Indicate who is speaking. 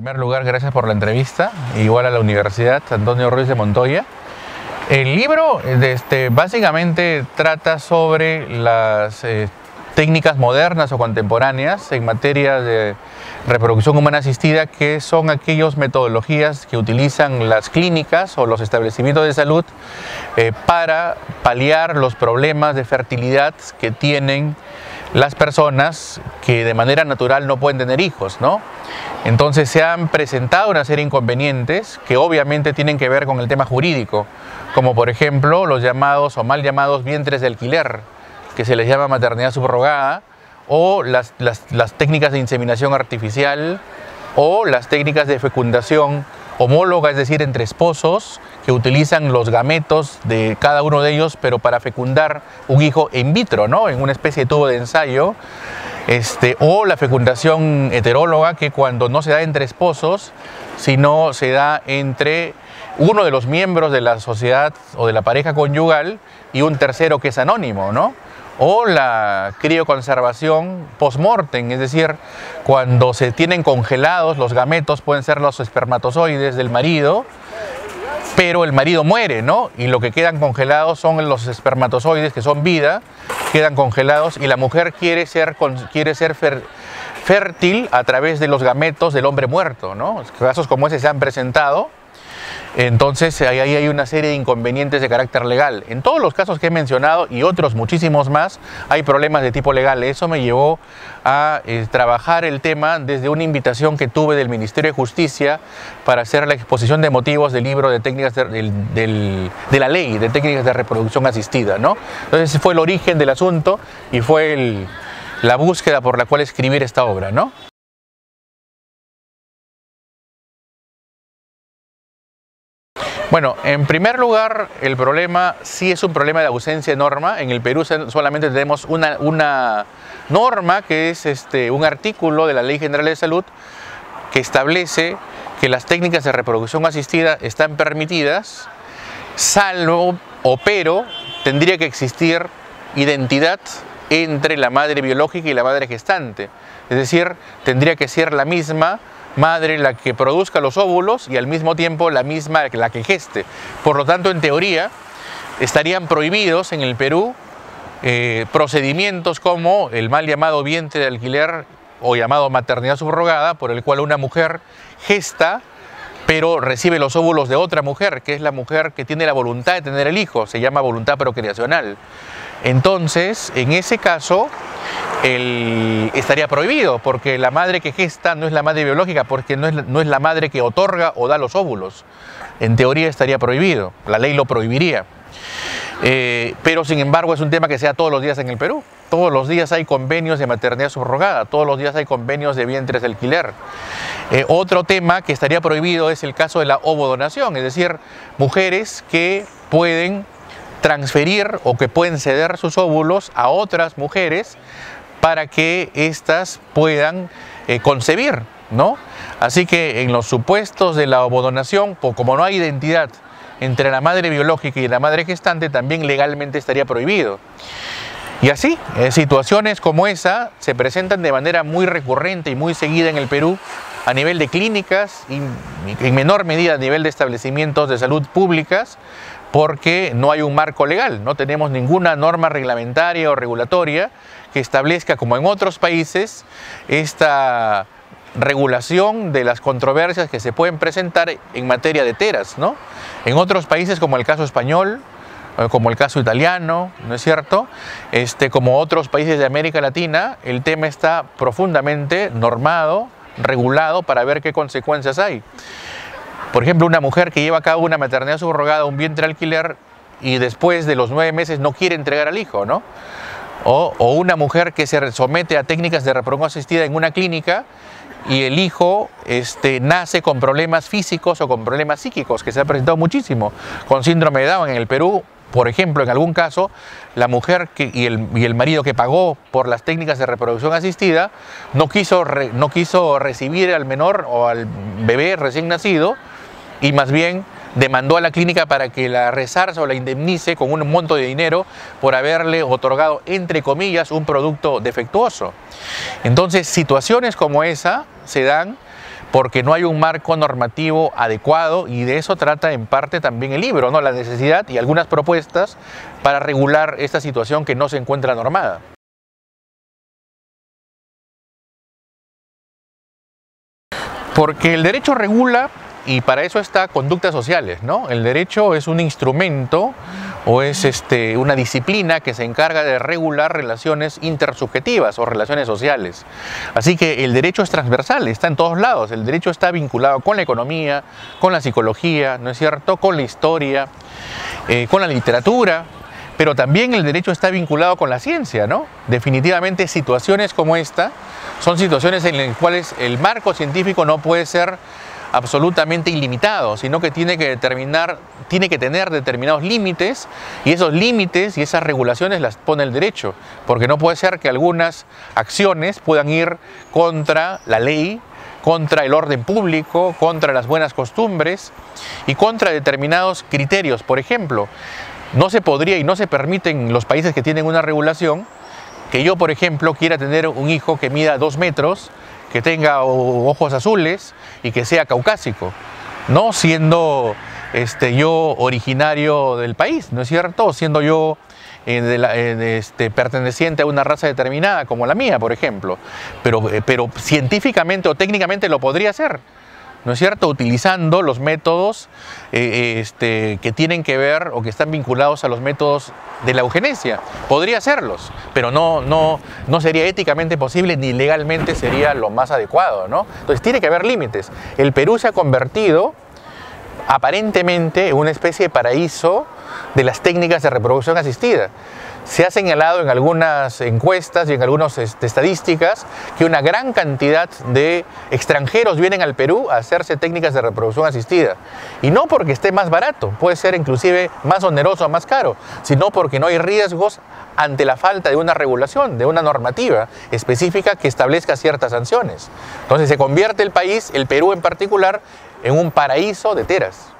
Speaker 1: primer lugar, gracias por la entrevista, igual a la Universidad Antonio Ruiz de Montoya. El libro básicamente trata sobre las técnicas modernas o contemporáneas en materia de reproducción humana asistida, que son aquellas metodologías que utilizan las clínicas o los establecimientos de salud para paliar los problemas de fertilidad que tienen las personas que de manera natural no pueden tener hijos, ¿no? Entonces se han presentado una serie de inconvenientes que obviamente tienen que ver con el tema jurídico, como por ejemplo los llamados o mal llamados vientres de alquiler, que se les llama maternidad subrogada, o las técnicas de inseminación artificial, o las técnicas de fecundación homóloga, es decir, entre esposos, que utilizan los gametos de cada uno de ellos, pero para fecundar un hijo in vitro, ¿no? En una especie de tubo de ensayo, o la fecundación heteróloga, que cuando no se da entre esposos, sino se da entre uno de los miembros de la sociedad o de la pareja conyugal y un tercero que es anónimo, ¿no? O la crioconservación post-mortem, es decir, cuando se tienen congelados los gametos, pueden ser los espermatozoides del marido, pero el marido muere, ¿no? Y lo que quedan congelados son los espermatozoides, que son vida, quedan congelados, y la mujer quiere ser fértil a través de los gametos del hombre muerto, ¿no? Casos como ese se han presentado. Entonces ahí hay una serie de inconvenientes de carácter legal. En todos los casos que he mencionado y otros muchísimos más, hay problemas de tipo legal. Eso me llevó a trabajar el tema desde una invitación que tuve del Ministerio de Justicia para hacer la exposición de motivos del libro de técnicas de la ley de técnicas de reproducción asistida, ¿no? Entonces ese fue el origen del asunto y fue la búsqueda por la cual escribir esta obra, ¿no? Bueno, en primer lugar, el problema sí es un problema de ausencia de norma. En el Perú solamente tenemos una norma, que es un artículo de la Ley General de Salud que establece que las técnicas de reproducción asistida están permitidas, salvo pero tendría que existir identidad entre la madre biológica y la madre gestante. Es decir, tendría que ser la misma madre la que produzca los óvulos y al mismo tiempo la misma la que geste. Por lo tanto, en teoría, estarían prohibidos en el Perú procedimientos como el mal llamado vientre de alquiler o llamado maternidad subrogada, por el cual una mujer gesta pero recibe los óvulos de otra mujer, que es la mujer que tiene la voluntad de tener el hijo, se llama voluntad procreacional. Entonces, en ese caso, estaría prohibido, porque la madre que gesta no es la madre biológica, porque no es la madre que otorga o da los óvulos. En teoría estaría prohibido, la ley lo prohibiría. Pero sin embargo es un tema que se da todos los días en el Perú. Todos los días hay convenios de maternidad subrogada, todos los días hay convenios de vientres de alquiler. Otro tema que estaría prohibido es el caso de la ovodonación, es decir, mujeres que pueden transferir o que pueden ceder sus óvulos a otras mujeres para que éstas puedan concebir, ¿no? Así que en los supuestos de la ovodonación, como no hay identidad entre la madre biológica y la madre gestante, también legalmente estaría prohibido. Y así, situaciones como esa se presentan de manera muy recurrente y muy seguida en el Perú a nivel de clínicas y en menor medida a nivel de establecimientos de salud públicas, porque no hay un marco legal, no tenemos ninguna norma reglamentaria o regulatoria que establezca, como en otros países, esta regulación de las controversias que se pueden presentar en materia de teras, ¿no? En otros países, como el caso español, como el caso italiano, ¿no es cierto? Como otros países de América Latina, el tema está profundamente normado, regulado, para ver qué consecuencias hay. Por ejemplo, una mujer que lleva a cabo una maternidad subrogada, un vientre alquiler, y después de los 9 meses no quiere entregar al hijo, ¿no? O una mujer que se somete a técnicas de reproducción asistida en una clínica y el hijo nace con problemas físicos o con problemas psíquicos, que se ha presentado muchísimo, con síndrome de Down en el Perú. Por ejemplo, en algún caso, la mujer y el marido que pagó por las técnicas de reproducción asistida no quiso recibir al menor o al bebé recién nacido, y más bien demandó a la clínica para que la resarza o la indemnice con un monto de dinero por haberle otorgado, entre comillas, un producto defectuoso. Entonces, situaciones como esa se dan porque no hay un marco normativo adecuado, y de eso trata en parte también el libro, ¿no? La necesidad y algunas propuestas para regular esta situación que no se encuentra normada. Porque el derecho regula, y para eso está conductas sociales, ¿no? El derecho es un instrumento o es una disciplina que se encarga de regular relaciones intersubjetivas o relaciones sociales. Así que el derecho es transversal, está en todos lados. El derecho está vinculado con la economía, con la psicología, ¿no es cierto?, con la historia, con la literatura, pero también el derecho está vinculado con la ciencia, ¿no? Definitivamente situaciones como esta son situaciones en las cuales el marco científico no puede ser absolutamente ilimitado, sino que tiene que tener determinados límites, y esos límites y esas regulaciones las pone el derecho, porque no puede ser que algunas acciones puedan ir contra la ley, contra el orden público, contra las buenas costumbres y contra determinados criterios. Por ejemplo, no se podría y no se permite en los países que tienen una regulación que yo, por ejemplo, quiera tener un hijo que mida 2 metros, que tenga ojos azules y que sea caucásico, no siendo yo originario del país, ¿no es cierto? Siendo yo perteneciente a una raza determinada como la mía, por ejemplo, pero científicamente o técnicamente lo podría hacer, ¿no es cierto?, utilizando los métodos que tienen que ver o que están vinculados a los métodos de la eugenesia. Podría hacerlos, pero no sería éticamente posible ni legalmente sería lo más adecuado, ¿no? Entonces tiene que haber límites. El Perú se ha convertido aparentemente en una especie de paraíso de las técnicas de reproducción asistida. Se ha señalado en algunas encuestas y en algunas estadísticas que una gran cantidad de extranjeros vienen al Perú a hacerse técnicas de reproducción asistida. Y no porque esté más barato, puede ser inclusive más oneroso o más caro, sino porque no hay riesgos ante la falta de una regulación, de una normativa específica que establezca ciertas sanciones. Entonces se convierte el país, el Perú en particular, en un paraíso de teras.